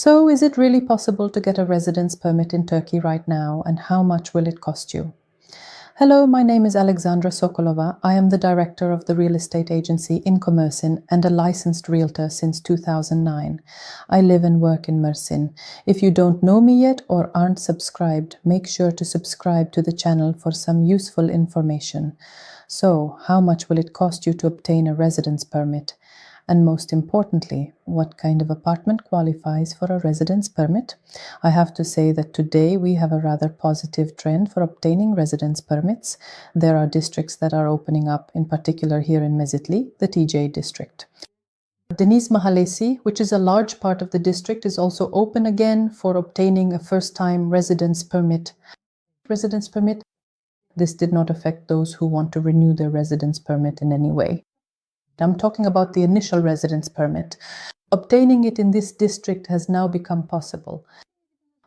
So, is it really possible to get a residence permit in Turkey right now, and how much will it cost you? Hello, my name is Alexandra Sokolova. I am the director of the real estate agency in Mersin and a licensed realtor since 2009. I live and work in Mersin. If you don't know me yet or aren't subscribed, make sure to subscribe to the channel for some useful information. So, how much will it cost you to obtain a residence permit? And most importantly, what kind of apartment qualifies for a residence permit? I have to say that today we have a rather positive trend for obtaining residence permits. There are districts that are opening up, in particular here in Mezitli, the TJ district. Deniz Mahallesi, which is a large part of the district, is also open again for obtaining a first-time residence permit. This did not affect those who want to renew their residence permit in any way. I'm talking about the initial residence permit. Obtaining it in this district has now become possible.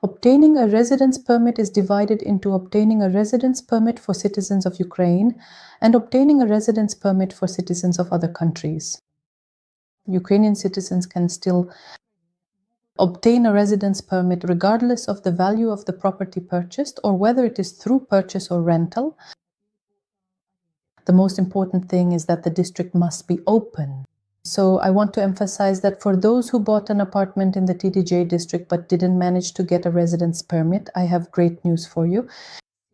Obtaining a residence permit is divided into obtaining a residence permit for citizens of Ukraine and obtaining a residence permit for citizens of other countries. Ukrainian citizens can still obtain a residence permit regardless of the value of the property purchased or whether it is through purchase or rental. The most important thing is that the district must be open. So I want to emphasize that for those who bought an apartment in the TDJ district but didn't manage to get a residence permit, I have great news for you.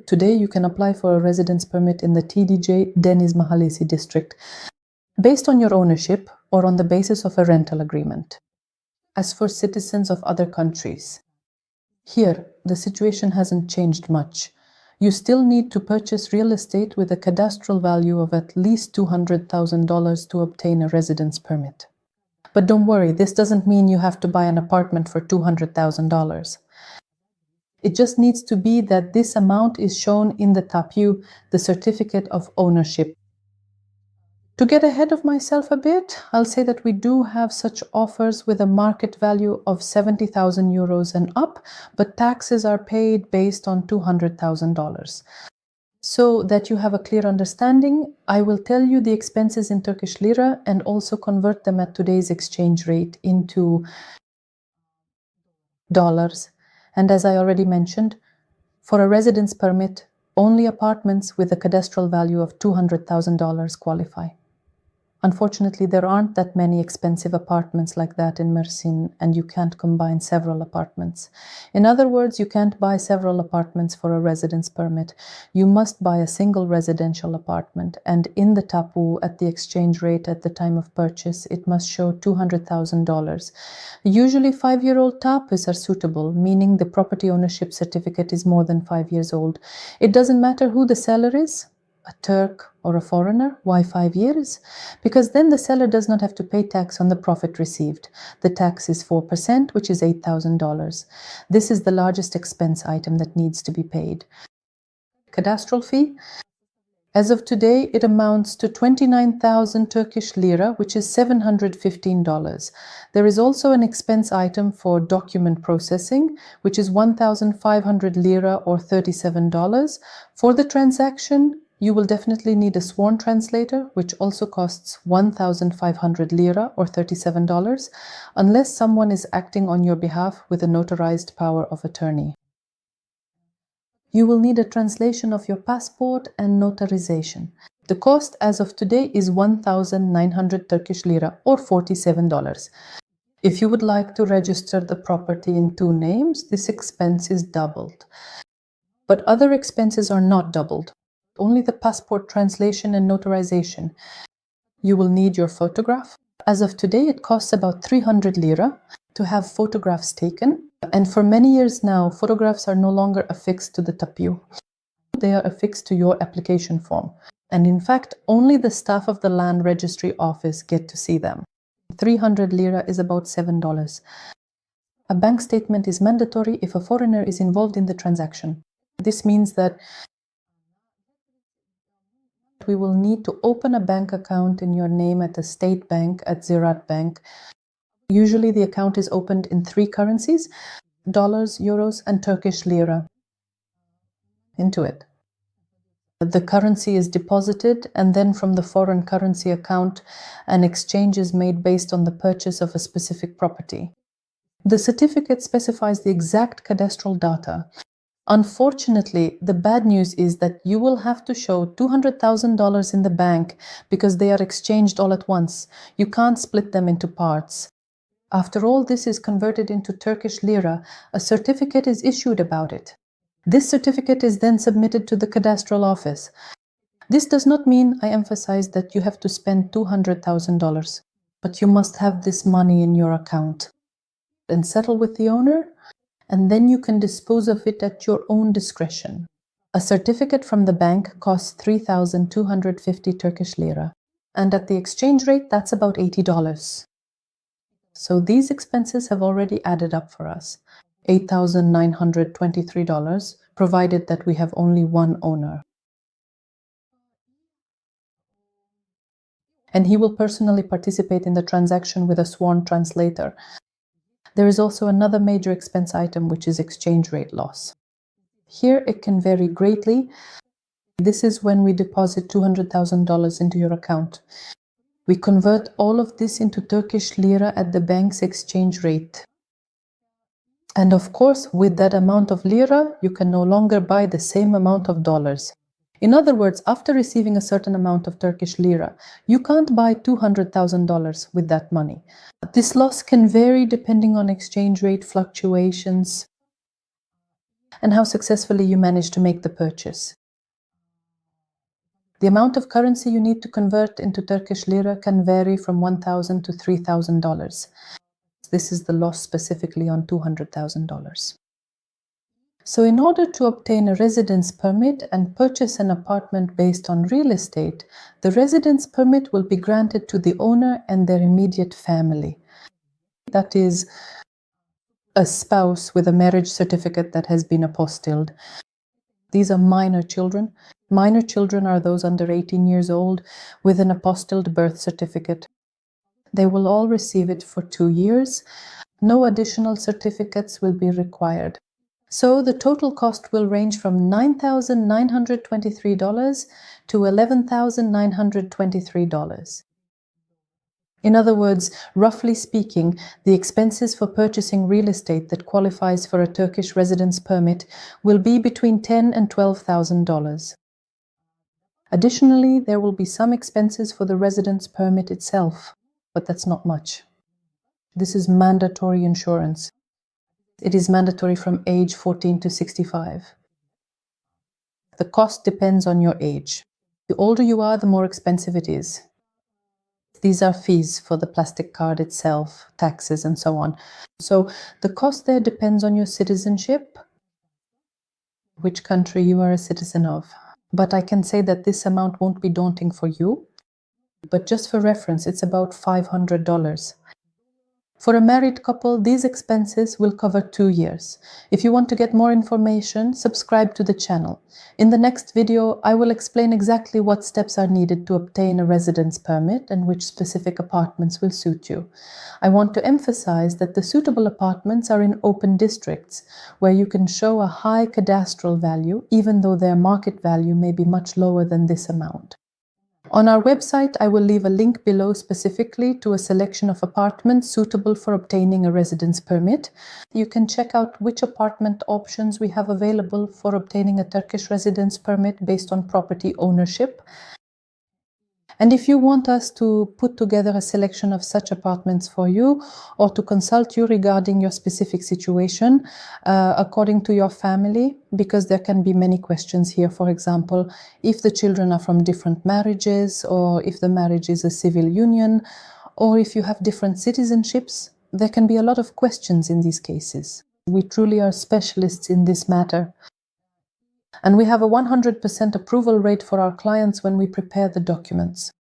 Today you can apply for a residence permit in the TDJ Deniz Mahallesi district based on your ownership or on the basis of a rental agreement. As for citizens of other countries, here the situation hasn't changed much. You still need to purchase real estate with a cadastral value of at least $200,000 to obtain a residence permit. But don't worry, this doesn't mean you have to buy an apartment for $200,000. It just needs to be that this amount is shown in the TAPU, the certificate of ownership. To get ahead of myself a bit, I'll say that we do have such offers with a market value of 70,000 euros and up, but taxes are paid based on $200,000. So that you have a clear understanding, I will tell you the expenses in Turkish lira and also convert them at today's exchange rate into dollars. And as I already mentioned, for a residence permit, only apartments with a cadastral value of $200,000 qualify. Unfortunately, there aren't that many expensive apartments like that in Mersin, and you can't combine several apartments. In other words, you can't buy several apartments for a residence permit. You must buy a single residential apartment, and in the tapu, at the exchange rate at the time of purchase, it must show $200,000. Usually 5-year-old tapus are suitable, meaning the property ownership certificate is more than 5 years old. It doesn't matter who the seller is, a Turk or a foreigner. Why 5 years? Because then the seller does not have to pay tax on the profit received. The tax is 4%, which is $8,000. This is the largest expense item that needs to be paid. Cadastral fee. As of today, it amounts to 29,000 Turkish lira, which is $715. There is also an expense item for document processing, which is 1,500 lira or $37. For the transaction, you will definitely need a sworn translator, which also costs 1,500 lira or $37, unless someone is acting on your behalf with a notarized power of attorney. You will need a translation of your passport and notarization. The cost as of today is 1,900 Turkish lira or $47. If you would like to register the property in 2 names, this expense is doubled. But other expenses are not doubled. Only the passport translation and notarization. You will need your photograph. As of today, it costs about 300 lira to have photographs taken. And for many years now, photographs are no longer affixed to the tapu. They are affixed to your application form. And in fact, only the staff of the land registry office get to see them. 300 lira is about $7. A bank statement is mandatory if a foreigner is involved in the transaction. This means that we will need to open a bank account in your name at a state bank, at Ziraat Bank. Usually the account is opened in 3 currencies, dollars, euros, and Turkish lira. Into it. The currency is deposited, and then from the foreign currency account, an exchange is made based on the purchase of a specific property. The certificate specifies the exact cadastral data. Unfortunately, the bad news is that you will have to show $200,000 in the bank because they are exchanged all at once. You can't split them into parts. After all this is converted into Turkish lira, a certificate is issued about it. This certificate is then submitted to the cadastral office. This does not mean, I emphasize, that you have to spend $200,000, but you must have this money in your account and settle with the owner, and then you can dispose of it at your own discretion. A certificate from the bank costs 3,250 Turkish lira, and at the exchange rate, that's about $80. So these expenses have already added up for us, $8,923, provided that we have only one owner. And he will personally participate in the transaction with a sworn translator. There is also another major expense item, which is exchange rate loss. Here it can vary greatly. This is when we deposit $200,000 into your account. We convert all of this into Turkish lira at the bank's exchange rate. And of course, with that amount of lira, you can no longer buy the same amount of dollars. In other words, after receiving a certain amount of Turkish lira, you can't buy $200,000 with that money. This loss can vary depending on exchange rate fluctuations and how successfully you manage to make the purchase. The amount of currency you need to convert into Turkish lira can vary from $1,000 to $3,000. This is the loss specifically on $200,000. So in order to obtain a residence permit and purchase an apartment based on real estate, the residence permit will be granted to the owner and their immediate family. That is, a spouse with a marriage certificate that has been apostilled. These are minor children. Minor children are those under 18 years old with an apostilled birth certificate. They will all receive it for 2 years. No additional certificates will be required. So the total cost will range from $9,923 to $11,923. In other words, roughly speaking, the expenses for purchasing real estate that qualifies for a Turkish residence permit will be between $10,000 and $12,000. Additionally, there will be some expenses for the residence permit itself, but that's not much. This is mandatory insurance. It is mandatory from age 14 to 65. The cost depends on your age. The older you are, the more expensive it is. These are fees for the plastic card itself, taxes, and so on. So the cost there depends on your citizenship, which country you are a citizen of. But I can say that this amount won't be daunting for you. But just for reference, it's about $500. For a married couple, these expenses will cover 2 years. If you want to get more information, subscribe to the channel. In the next video, I will explain exactly what steps are needed to obtain a residence permit and which specific apartments will suit you. I want to emphasize that the suitable apartments are in open districts, where you can show a high cadastral value, even though their market value may be much lower than this amount. On our website, I will leave a link below specifically to a selection of apartments suitable for obtaining a residence permit. You can check out which apartment options we have available for obtaining a Turkish residence permit based on property ownership. And if you want us to put together a selection of such apartments for you, or to consult you regarding your specific situation, according to your family, because there can be many questions here. For example, if the children are from different marriages, or if the marriage is a civil union, or if you have different citizenships, there can be a lot of questions in these cases. We truly are specialists in this matter. And we have a 100% approval rate for our clients when we prepare the documents.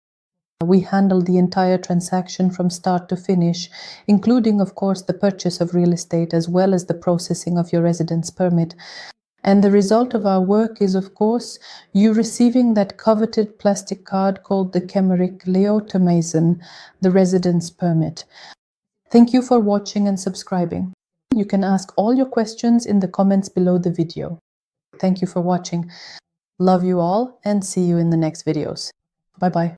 We handle the entire transaction from start to finish, including, of course, the purchase of real estate as well as the processing of your residence permit. And the result of our work is, of course, you receiving that coveted plastic card called the Kemmerik Leotermeisen, the residence permit. Thank you for watching and subscribing. You can ask all your questions in the comments below the video. Thank you for watching. Love you all and see you in the next videos. Bye-bye.